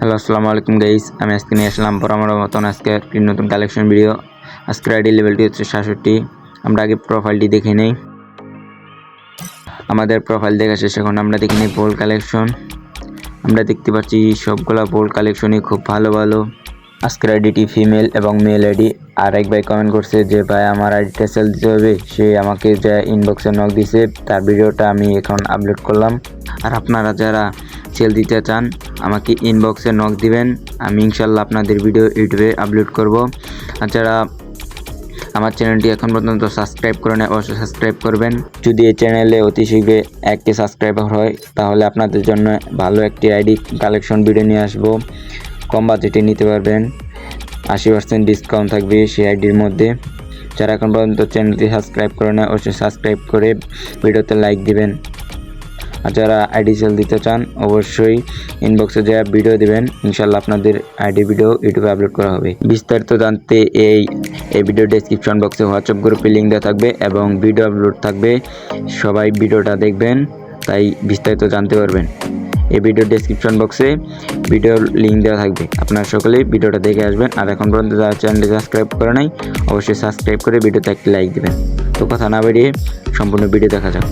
Hello আসসালামু আলাইকুম guys, আমি আজকে নিয়ে আসলাম বরাবরের মতন আজকে একটি নতুন কালেকশন ভিডিও। আজকের আইডি লেভেলটি হচ্ছে 67। আমরা আগে প্রোফাইলটি দেখে নেই। আমাদের প্রোফাইল দেখা শেষ, এখন আমরা দেখে নিই বোল্ড কালেকশন। আমরা দেখতে পাচ্ছি সবগুলা বোল্ড কালেকশনই খুব ভালো ভালো। আজকের আইডিটি ফিমেল এবং মেল আইডি। আর এক ভাই কমেন্ট করছে যে ভাই আমার আইডিটা সেল দিতে হবে, সে আমাকে যে ইনবক্সে নক দিছে, তার ভিডিওটা আমি এখন আপলোড করলাম। আর আপনারা যারা সেল দিতে চান আমাকে ইনবক্সে নক দিবেন, আমি ইনশাল্লাহ আপনাদের ভিডিও ইউটিউবে আপলোড করব। আর যারা আমার চ্যানেলটি এখন পর্যন্ত সাবস্ক্রাইব করে নেয় অবশ্যই সাবস্ক্রাইব করবেন। যদি এই চ্যানেলে অতি শীঘ্রই 1K সাবস্ক্রাইবার হয় তাহলে আপনাদের জন্য ভালো একটি আইডি কালেকশন ভিডিও নিয়ে আসবো। কম বাজেটে নিতে পারবেন, 80% ডিসকাউন্ট থাকবে সেই আইডির মধ্যে। যারা এখন পর্যন্ত চ্যানেলটি সাবস্ক্রাইব করে নেয় অবশ্যই সাবস্ক্রাইব করে ভিডিওতে লাইক দিবেন। আর যারা আইডি সেল দিতে চান অবশ্যই ইনবক্সে যা ভিডিও দিবেন, ইনশাল্লাহ আপনাদের আইডি ভিডিও ইউটিউবে আপলোড করা হবে। বিস্তারিত জানতে এই ভিডিও ডেসক্রিপশন বক্সে হোয়াটসঅ্যাপ গ্রুপে লিঙ্ক দেওয়া থাকবে এবং ভিডিও আপলোড থাকবে। সবাই ভিডিওটা দেখবেন, তাই বিস্তারিত জানতে পারবেন। এই ভিডিও ডেসক্রিপশন বক্সে ভিডিওর লিঙ্ক দেওয়া থাকবে, আপনারা সকলেই ভিডিওটা দেখে আসবেন। আর এখন পর্যন্ত যারা চ্যানেলটি সাবস্ক্রাইব করে নাই অবশ্যই সাবস্ক্রাইব করে ভিডিওতে একটি লাইক দিবেন। তো কথা না বেরিয়ে সম্পূর্ণ ভিডিও দেখা যাক।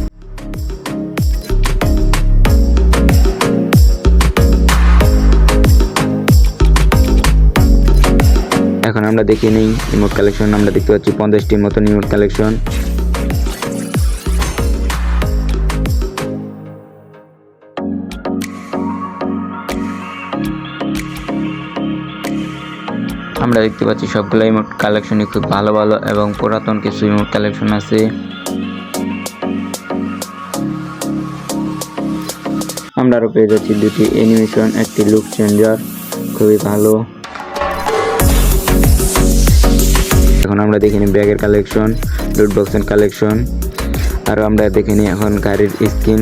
এখন আমরা দেখে নিই ইমোট কালেকশন। আমরা দেখতে পাচ্ছি 50টির মতন ইমোট কালেকশন। আমরা দেখতে পাচ্ছি সবগুলো ইমোট কালেকশনই খুব ভালো ভালো এবং পুরাতন কিছু ইমোট কালেকশন আছে। আমরা আরও পেয়ে যাচ্ছি দুটি অ্যানিমেশন, একটি লুক চেঞ্জার, খুবই ভালো। এখন আমরা দেখে নিই ব্যাগের কালেকশন, লুট বক্সের কালেকশন। আরও আমরা দেখে নিই এখন গাড়ির স্কিন।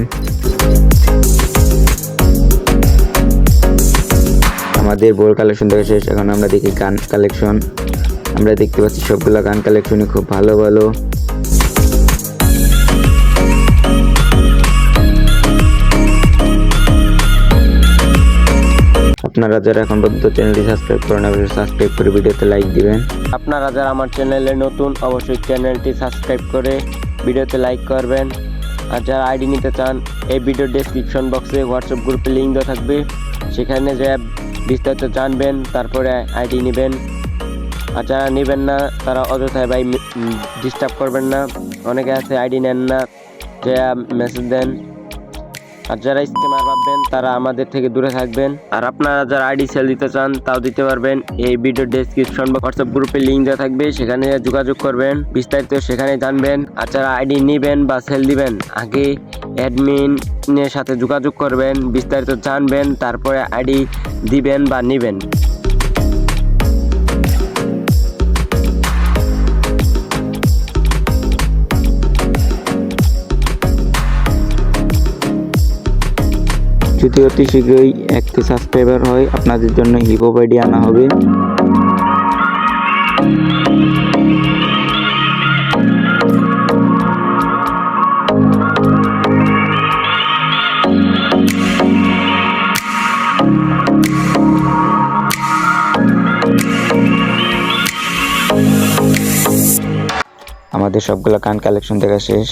আমাদের বোল্ড কালেকশন দেখা শেষ, এখন আমরা দেখি গান কালেকশন। আমরা দেখতে পাচ্ছি সবগুলো গান কালেকশনই খুব ভালো ভালো। আপনারা যারা এখন পর্যন্ত চ্যানেলটি সাবস্ক্রাইব করেন অবশ্যই সাবস্ক্রাইব করে ভিডিওতে লাইক দিবেন। আপনারা যারা আমার চ্যানেলে নতুন অবশ্যই চ্যানেলটি সাবস্ক্রাইব করে ভিডিওতে লাইক করবেন। আর যারা আইডি নিতে চান এই ভিডিও ডেসক্রিপশন বক্সে হোয়াটসঅ্যাপ গ্রুপে লিঙ্ক দেওয়া থাকবে, সেখানে যে বিস্তারিত জানবেন তারপরে আইডি নেবেন। আর যারা নেবেন না তারা অযথায় ভাই ডিস্টার্ব করবেন না, অনেকে আছে আইডি নেন না, যে মেসেজ দেন। আর যারা স্ক্যামার ভাববেন তারা আমাদের থেকে দূরে থাকবেন। আর আপনারা যারা আইডি সেল দিতে চান তাও দিতে পারবেন। এই ভিডিও ডেসক্রিপশন বা হোয়াটসঅ্যাপ গ্রুপে লিঙ্ক দেওয়া থাকবে, সেখানে যোগাযোগ করবেন, বিস্তারিত সেখানে জানবেন। আর যারা আইডি নেবেন বা সেল দিবেন আগে অ্যাডমিনের সাথে যোগাযোগ করবেন, বিস্তারিত জানবেন, তারপরে আইডি দিবেন বা নেবেন। যদি অতি শীঘ্রই 1K সাবস্ক্রাইবার হয় আপনাদের জন্য হিপহপ আইডি আনা হবে। আমাদের সবগুলো গান কালেকশন দেখা শেষ।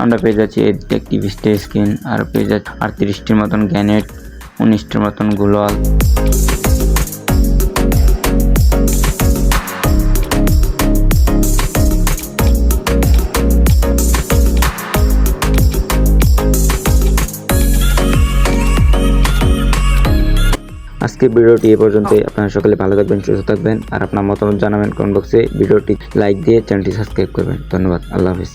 আমরা পেয়ে যাচ্ছি একটি ভিস্টের স্কিন, আর পেয়ে যাচ্ছি 38টির মতন গ্যানেট, 19টির মতন গ্লোয়াল। আজকের ভিডিওটি এ পর্যন্তই। আপনারা সকলে ভালো থাকবেন, সুস্থ থাকবেন। আর আপনার মতামত জানাবেন কমেন্ট বক্সে। ভিডিওটি লাইক দিয়ে চ্যানেলটি সাবস্ক্রাইব করবেন। ধন্যবাদ, আল্লাহ হাফেজ।